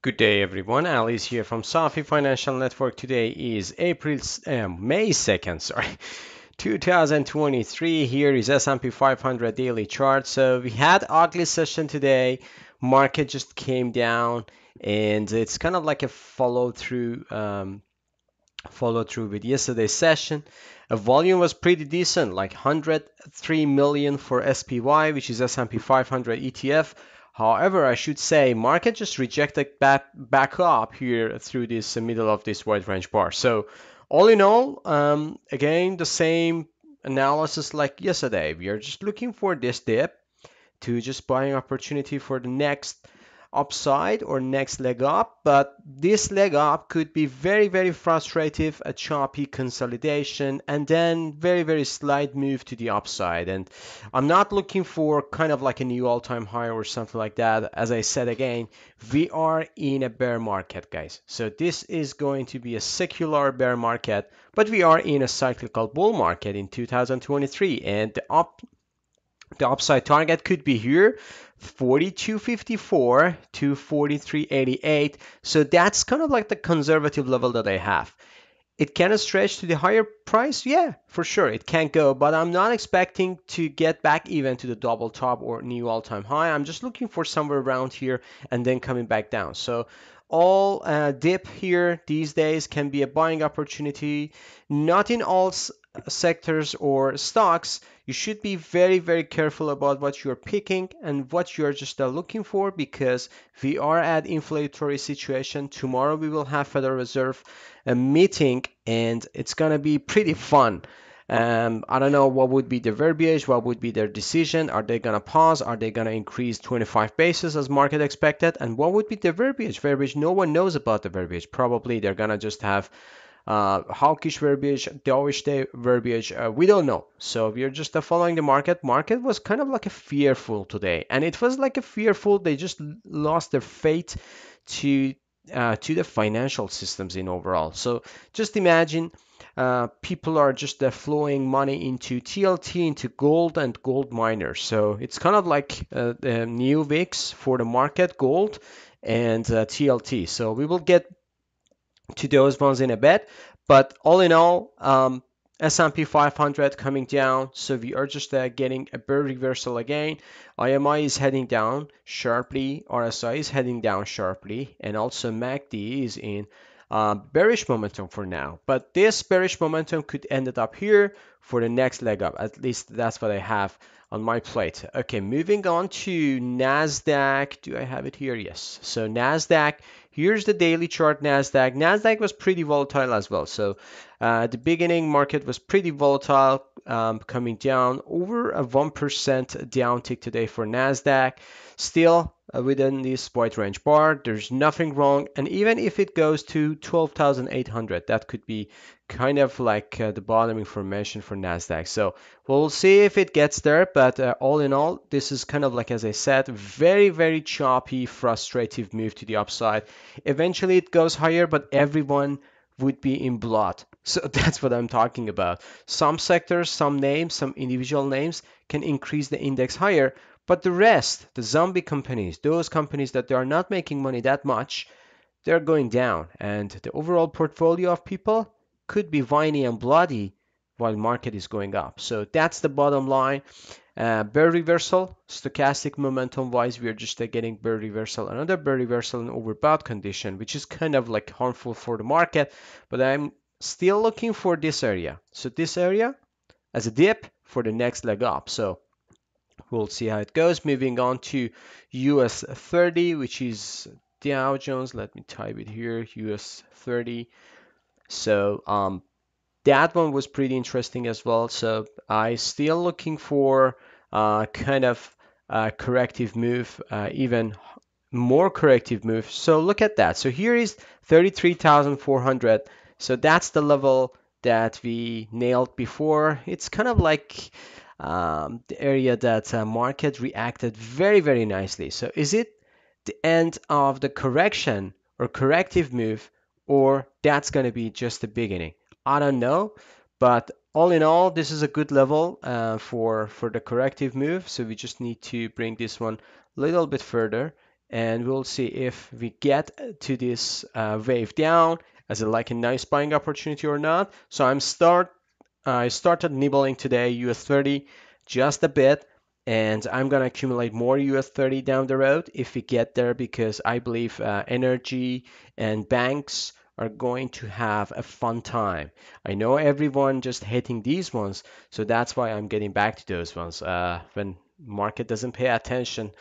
Good day, everyone. Ali's here from Safi Financial Network. Today is May 2nd, 2023. Here is S&P 500 daily chart. So we had ugly session today. Market just came down, and it's kind of like a follow through with yesterday's session. A volume was pretty decent, like 103 million for SPY, which is S&P 500 ETF. However, I should say market just rejected back up here through this middle of this wide range bar. So all in all, again, the same analysis like yesterday. We are just looking for this dip to just buying opportunity for the next upside or next leg up, but this leg up could be very, very frustrative, a choppy consolidation, and then very, very slight move to the upside. And I'm not looking for kind of like a new all-time high or something like that. As I said again, we are in a bear market, guys. So this is going to be a secular bear market, but we are in a cyclical bull market in 2023, and the upside target could be here, 42.54 to 43.88. So that's kind of like the conservative level that I have. It can stretch to the higher price, yeah, for sure it can go, but I'm not expecting to get back even to the double top or new all-time high. I'm just looking for somewhere around here and then coming back down. So all dip here these days can be a buying opportunity. Not in all sectors or stocks. You should be very, very careful about what you're picking and what you're just looking for, because we are at inflationary situation. Tomorrow we will have Federal Reserve a meeting, and it's gonna be pretty fun. I don't know what would be the verbiage, what would be their decision. Are they gonna pause? Are they gonna increase 25 basis as market expected? And what would be the verbiage? Verbiage, no one knows about the verbiage. Probably they're gonna just have hawkish verbiage, dovish verbiage. We don't know. So we are just following the market. Market was kind of like a fearful today, and it was like a fearful. They just lost their faith to the financial systems in overall. So just imagine people are just flowing money into TLT, into gold and gold miners. So it's kind of like the new VIX for the market, gold and TLT. So we will get to those ones in a bit. But all in all, S&P 500 coming down, so we are just getting a bear reversal again. IMI is heading down sharply, RSI is heading down sharply, and also MACD is in bearish momentum for now. But this bearish momentum could end up here for the next leg up. At least that's what I have on my plate. Okay, moving on to Nasdaq. Do I have it here? Yes. So Nasdaq, here's the daily chart. Nasdaq. Nasdaq was pretty volatile as well. So the beginning market was pretty volatile, coming down over a 1% downtick today for Nasdaq. Still within this wide range bar, there's nothing wrong. And even if it goes to 12,800, that could be kind of like the bottoming formation for Nasdaq. So we'll see if it gets there. But all in all, this is kind of like, as I said, very, very choppy, frustrative move to the upside. Eventually it goes higher, but everyone would be in blood. So that's what I'm talking about. Some sectors, some names, some individual names can increase the index higher, but the rest, the zombie companies, those companies that they are not making money that much, they're going down. And the overall portfolio of people could be whiny and bloody while market is going up. So that's the bottom line. Bear reversal, stochastic momentum wise, we are just getting bear reversal, another bear reversal in overbought condition, which is kind of like harmful for the market. But I'm still looking for this area. So this area as a dip for the next leg up. So we'll see how it goes. Moving on to US 30, which is Dow Jones. Let me type it here, US 30. So that one was pretty interesting as well. So I still looking for kind of a corrective move, even more corrective move. So look at that. So here is 33,400. So that's the level that we nailed before. It's kind of like the area that market reacted very, very nicely. So is it the end of the correction or corrective move, or that's going to be just the beginning? I don't know, but all in all, this is a good level for the corrective move. So we just need to bring this one a little bit further, and we'll see if we get to this wave down as like a nice buying opportunity or not. So I started nibbling today US 30 just a bit, and I'm gonna accumulate more US 30 down the road if we get there, because I believe energy and banks are going to have a fun time. I know everyone just hating these ones, so that's why I'm getting back to those ones. When market doesn't pay attention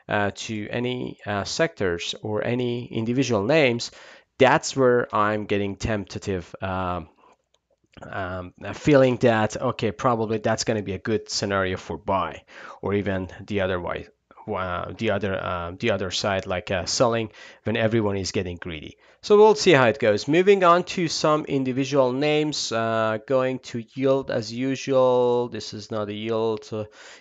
to any sectors or any individual names, that's where I'm getting tentative, feeling that okay, probably that's going to be a good scenario for buy, or even the other way, the other side, like selling when everyone is getting greedy. So we'll see how it goes. Moving on to some individual names, going to yield as usual. This is not a yield.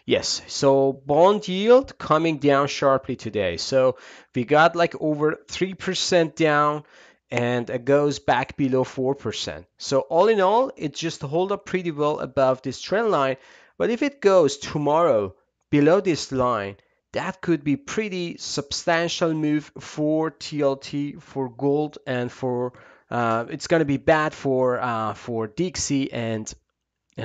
Yes, so bond yield coming down sharply today. So we got like over 3% down, and it goes back below 4%. So all in all, it just hold up pretty well above this trend line. But if it goes tomorrow below this line, that could be pretty substantial move for TLT, for gold, and for it's going to be bad for Dixie and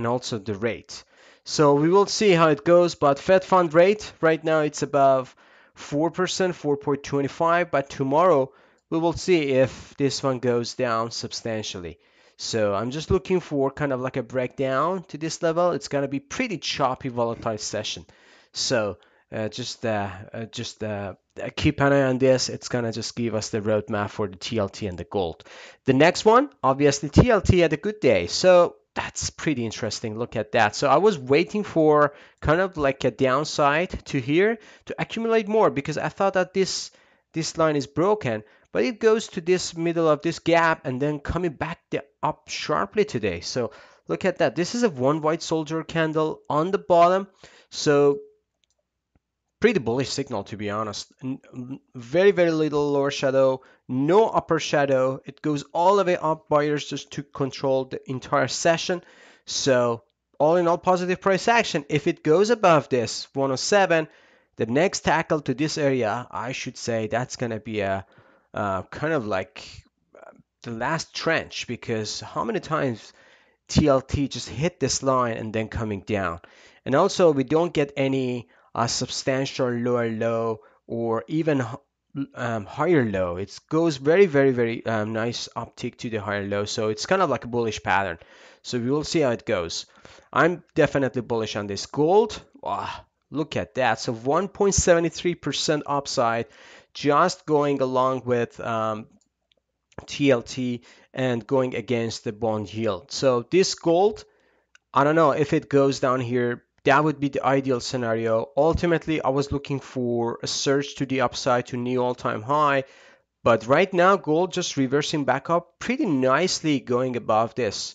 also the rate. So we will see how it goes, but Fed fund rate right now it's above 4%, 4.25, but tomorrow we will see if this one goes down substantially. So I'm just looking for kind of like a breakdown to this level. It's going to be pretty choppy, volatile session. So keep an eye on this. It's going to just give us the roadmap for the TLT and the gold. The next one, obviously TLT had a good day. So that's pretty interesting. Look at that. So I was waiting for kind of like a downside to here to accumulate more, because I thought that this line is broken, but it goes to this middle of this gap and then coming back up sharply today. So look at that. This is a one white soldier candle on the bottom. So pretty bullish signal, to be honest. Very, very little lower shadow, no upper shadow. It goes all the way up. Buyers just took control the entire session. So all in all, positive price action. If it goes above this 107, the next tackle to this area, I should say that's going to be a kind of like the last trench, because how many times TLT just hit this line and then coming down. And also we don't get any substantial lower low or even higher low. It goes very, very, very nice uptick to the higher low. So it's kind of like a bullish pattern. So we will see how it goes. I'm definitely bullish on this gold. Wow, look at that. So 1.73% upside, just going along with TLT and going against the bond yield. So this gold, I don't know if it goes down here, that would be the ideal scenario. Ultimately, I was looking for a surge to the upside to new all-time high, but right now gold just reversing back up pretty nicely, going above this.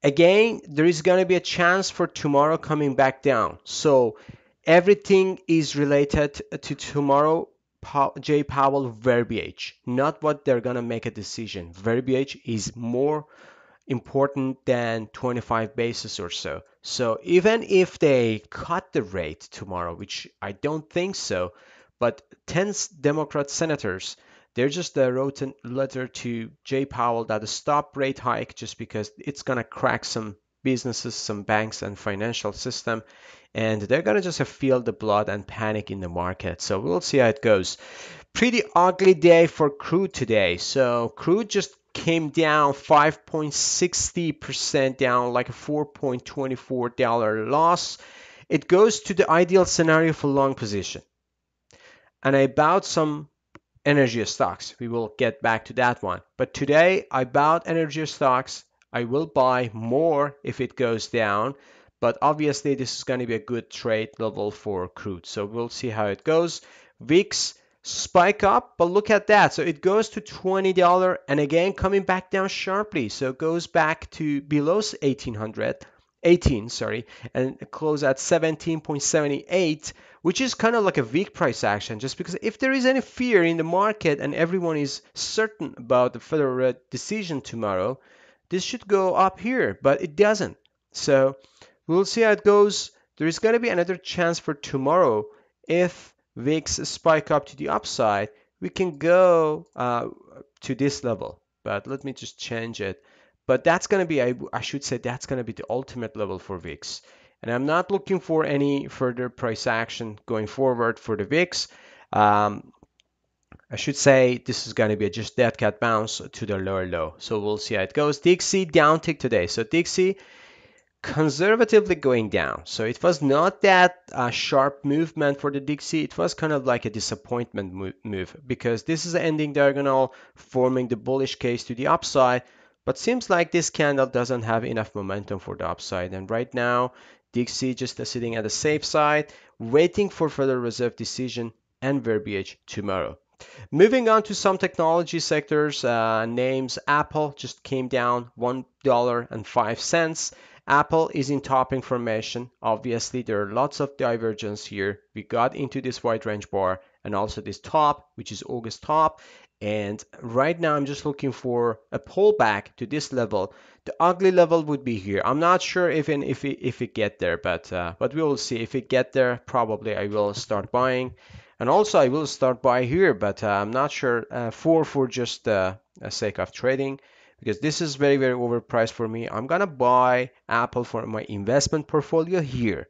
Again, there is going to be a chance for tomorrow coming back down. So everything is related to tomorrow. Jay Powell verbiage, not what they're going to make a decision. Verbiage is more important than 25 basis or so. So even if they cut the rate tomorrow, which I don't think so, but 10 Democrat senators, they're just wrote a letter to Jay Powell that a stop rate hike, just because it's going to crack some businesses, some banks and financial system, and they're going to just feel the blood and panic in the market. So we'll see how it goes. Pretty ugly day for crude today. So crude just came down 5.60% down, like a $4.24 loss. It goes to the ideal scenario for long position. And I bought some energy stocks. We will get back to that one. But today I bought energy stocks. I will buy more if it goes down. But obviously this is going to be a good trade level for crude. So we'll see how it goes. VIX spike up, but look at that. So it goes to $20 and again coming back down sharply. So it goes back to below 18, sorry, and close at 17.78, which is kind of like a weak price action, just because if there is any fear in the market and everyone is certain about the Federal decision tomorrow, this should go up here, but it doesn't. So we'll see how it goes. There is going to be another chance for tomorrow if VIX spike up to the upside, we can go to this level. But let me just change it. But that's going to be, I should say, that's going to be the ultimate level for VIX. And I'm not looking for any further price action going forward for the VIX. Um, I should say this is going to be just dead cat bounce to the lower low. So we'll see how it goes. Dixie down tick today. So Dixie conservatively going down. So it was not that sharp movement for the Dixie. It was kind of like a disappointment move because this is an ending diagonal forming the bullish case to the upside. But seems like this candle doesn't have enough momentum for the upside. And right now, Dixie just sitting at the safe side, waiting for further reserve decision and verbiage tomorrow. Moving on to some technology sectors, names Apple just came down $1.05. Apple is in topping formation. Obviously, there are lots of divergence here. We got into this wide range bar and also this top, which is August top. And right now, I'm just looking for a pullback to this level. The ugly level would be here. I'm not sure if it get there, but we will see. If it get there, probably I will start buying. And also, I will start buy here, but I'm not sure for just a sake of trading because this is very, very overpriced for me. I'm gonna buy Apple for my investment portfolio here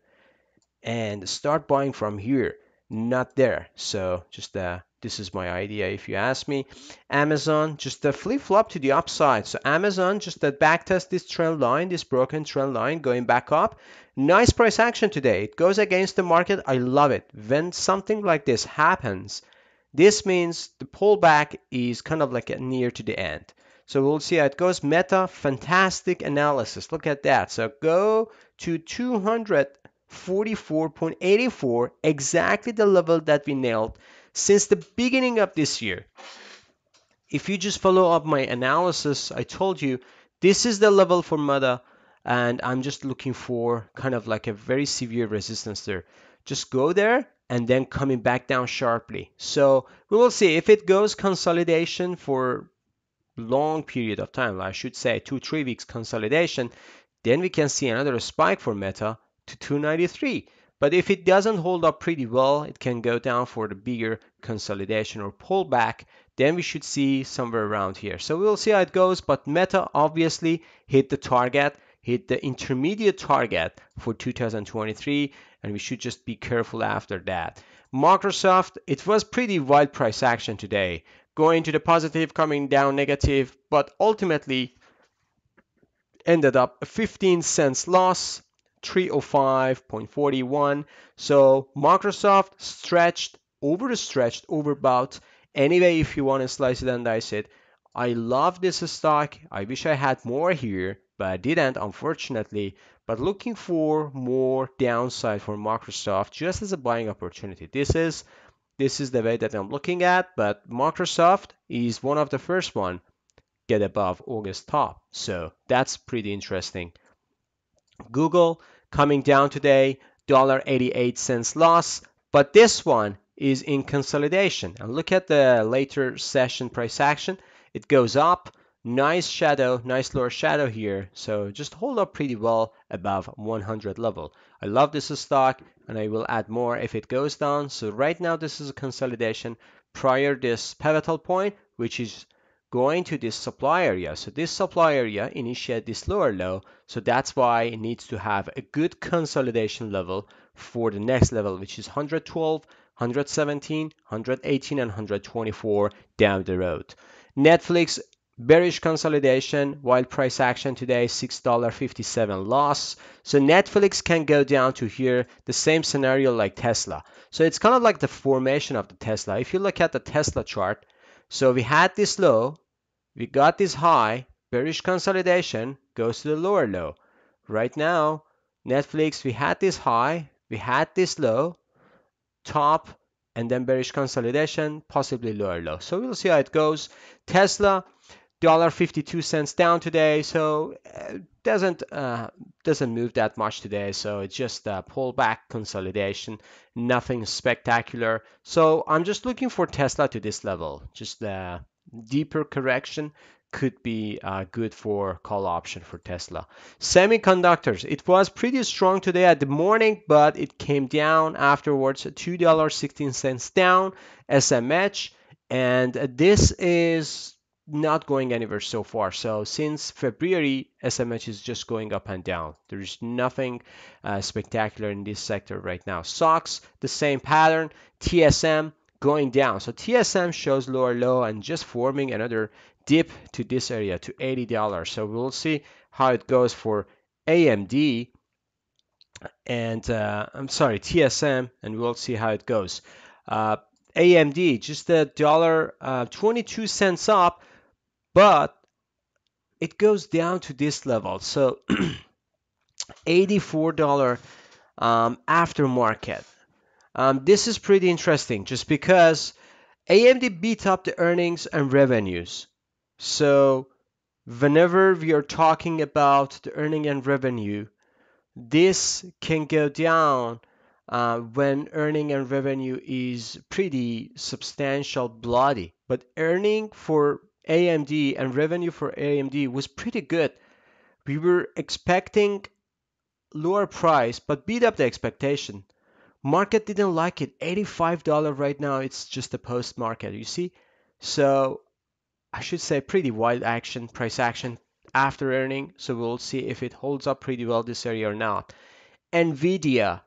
and start buying from here, not there. So just this is my idea if you ask me. Amazon just a flip flop to the upside. So Amazon just back test this trend line, this broken trend line going back up. Nice price action today. It goes against the market. I love it. When something like this happens, this means the pullback is kind of like near to the end. So we'll see how it goes. Meta, fantastic analysis. Look at that. So go to 244.84, exactly the level that we nailed since the beginning of this year. If you just follow up my analysis, I told you this is the level for Meta, and I'm just looking for kind of like a very severe resistance there. Just go there and then coming back down sharply. So we will see if it goes consolidation for long period of time, I should say 2-3 weeks consolidation, then we can see another spike for Meta to 293. But if it doesn't hold up pretty well, it can go down for the bigger consolidation or pullback. Then we should see somewhere around here. So we'll see how it goes. But Meta obviously hit the target, hit the intermediate target for 2023, and we should just be careful after that. Microsoft, it was pretty wild price action today, going to the positive, coming down negative, but ultimately ended up a 15 cents loss, 305.41. So Microsoft stretched, overstretched, overbought. Anyway, if you want to slice it and dice it, I love this stock. I wish I had more here, but I didn't, unfortunately. But looking for more downside for Microsoft just as a buying opportunity. This is the way that I'm looking at, but Microsoft is one of the first one get above August top. So that's pretty interesting. Google coming down today, $1.88 loss, but this one is in consolidation. And look at the later session price action. It goes up, nice shadow, nice lower shadow here. So just hold up pretty well above 100 level. I love this stock and I will add more if it goes down. So right now this is a consolidation prior this pivotal point, which is going to this supply area. So this supply area initiate this lower low. So that's why it needs to have a good consolidation level for the next level, which is 112, 117, 118, and 124 down the road. Netflix bearish consolidation, while price action today $6.57 loss. So Netflix can go down to here, the same scenario like Tesla. So it's kind of like the formation of the Tesla. If you look at the Tesla chart, so we had this low, we got this high, bearish consolidation, goes to the lower low. Right now, Netflix, we had this high, we had this low, top, and then bearish consolidation, possibly lower low. So we'll see how it goes. Tesla, $1.52 down today, so doesn't move that much today. So it's just a pullback consolidation, nothing spectacular. So I'm just looking for Tesla to this level, just a deeper correction could be good for call option for Tesla. Semiconductors, it was pretty strong today at the morning, but it came down afterwards, $2.16 down, SMH, and this is not going anywhere so far. So since February, SMH is just going up and down. There's nothing spectacular in this sector right now. Stocks, the same pattern. TSM going down. So TSM shows lower low and just forming another dip to this area to $80. So we'll see how it goes for AMD and I'm sorry, TSM, and we'll see how it goes. Uh, AMD just a dollar 22 cents up, but it goes down to this level. So $84 aftermarket. This is pretty interesting just because AMD beat up the earnings and revenues. So whenever we are talking about the earning and revenue, this can go down when earning and revenue is pretty substantial bloody. But earning for AMD and revenue for AMD was pretty good. We were expecting lower price, but beat up the expectation. Market didn't like it. $85 right now. It's just a post market, you see? So I should say pretty wild action, price action after earning. So we'll see if it holds up pretty well this area or not. Nvidia,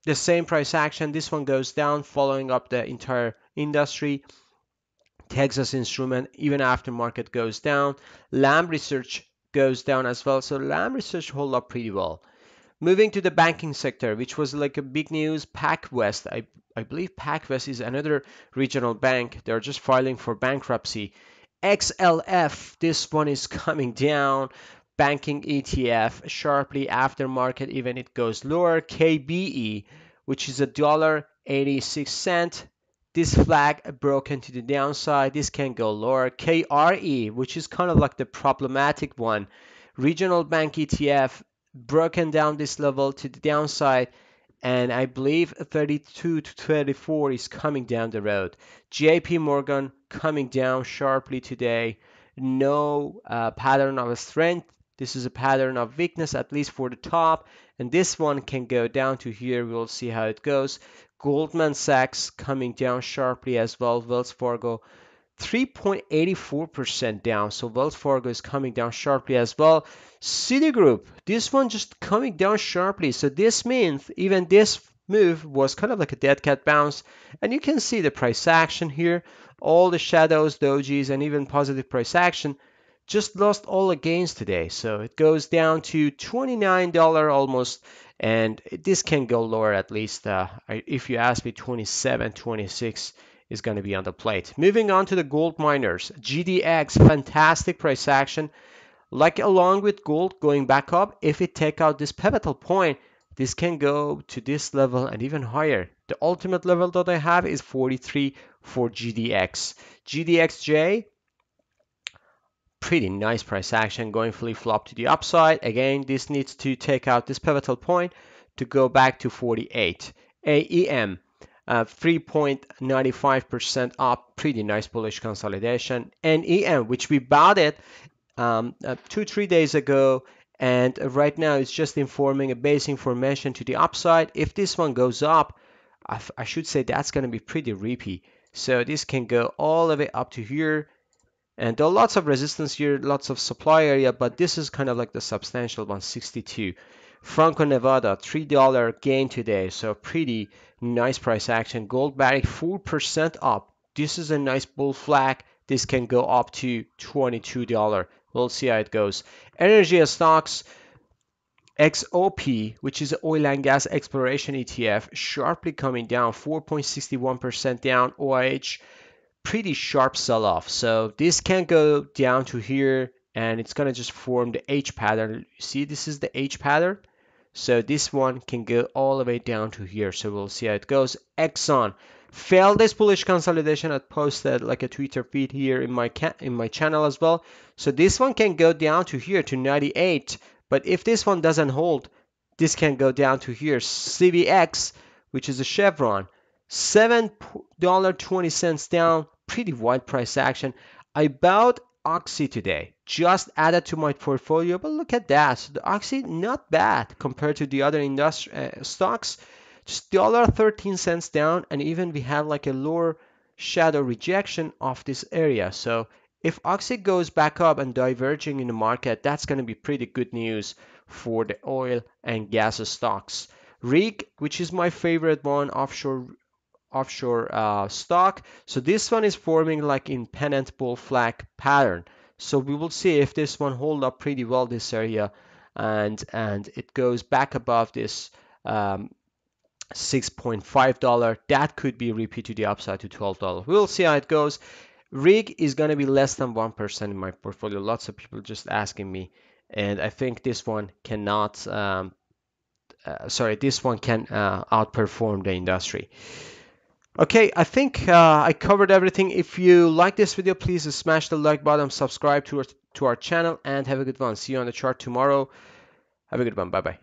the same price action. This one goes down, following up the entire industry. Texas Instrument, even after market goes down. Lam Research goes down as well. So Lam Research hold up pretty well. Moving to the banking sector, which was like a big news, PacWest. I believe PacWest is another regional bank. They're just filing for bankruptcy. XLF, this one is coming down. Banking ETF sharply after market, even it goes lower. KBE, which is $1.86. This flag broken to the downside. This can go lower. KRE, which is kind of like the problematic one. Regional bank ETF broken down this level to the downside, and I believe 32 to 34 is coming down the road. JP Morgan coming down sharply today. No pattern of strength. This is a pattern of weakness, at least for the top, and this one can go down to here. We'll see how it goes. Goldman Sachs coming down sharply as well. Wells Fargo 3.84% down. So Wells Fargo is coming down sharply as well. Citigroup, this one just coming down sharply. So this means even this move was kind of like a dead cat bounce. And you can see the price action here. All the shadows, dojis, and even positive price action just lost all the gains today. So it goes down to $29 almost. And this can go lower at least. If you ask me, 27, 26 is going to be on the plate. Moving on to the gold miners. GDX, fantastic price action. Like along with gold going back up, if it take out this pivotal point, this can go to this level and even higher. The ultimate level that I have is 43 for GDX. GDXJ, pretty nice price action going flip flop to the upside. Again, this needs to take out this pivotal point to go back to 48. AEM, 3.95% up, pretty nice bullish consolidation. NEM, which we bought it 2-3 days ago, and right now it's just informing a base information to the upside. If this one goes up, I should say that's going to be pretty reapy. So this can go all the way up to here. And there are lots of resistance here, lots of supply area, but this is kind of like the substantial one, 62. Franco-Nevada, $3 gain today, so pretty nice price action. Gold barrick 4% up. This is a nice bull flag. This can go up to $22. We'll see how it goes. Energy stocks, XOP, which is oil and gas exploration ETF, sharply coming down, 4.61% down. OIH, pretty sharp sell-off. So this can go down to here, and it's going to just form the H pattern. See, this is the H pattern. So this one can go all the way down to here. So we'll see how it goes. Exxon failed this bullish consolidation. I posted like a Twitter feed here in my channel as well. So this one can go down to here to 98. But if this one doesn't hold, this can go down to here. CVX, which is a Chevron, $7.20 down. Pretty wide price action. I bought Oxy today. Just added to my portfolio, but look at that. So the Oxy not bad compared to the other stocks. Just $1.13 down, and even we have like a lower shadow rejection of this area. So if Oxy goes back up and diverging in the market, that's going to be pretty good news for the oil and gas stocks. Rig, which is my favorite one, offshore stock. So this one is forming like in pennant bull flag pattern. So we will see if this one hold up pretty well this area, and it goes back above this $6.5. That could be repeat to the upside to $12. We'll see how it goes. Rig is going to be less than 1% in my portfolio. Lots of people just asking me, and I think this one cannot. This one can outperform the industry. Okay, I think I covered everything. If you like this video, please smash the like button, subscribe to our channel, and have a good one. See you on the chart tomorrow. Have a good one. Bye bye.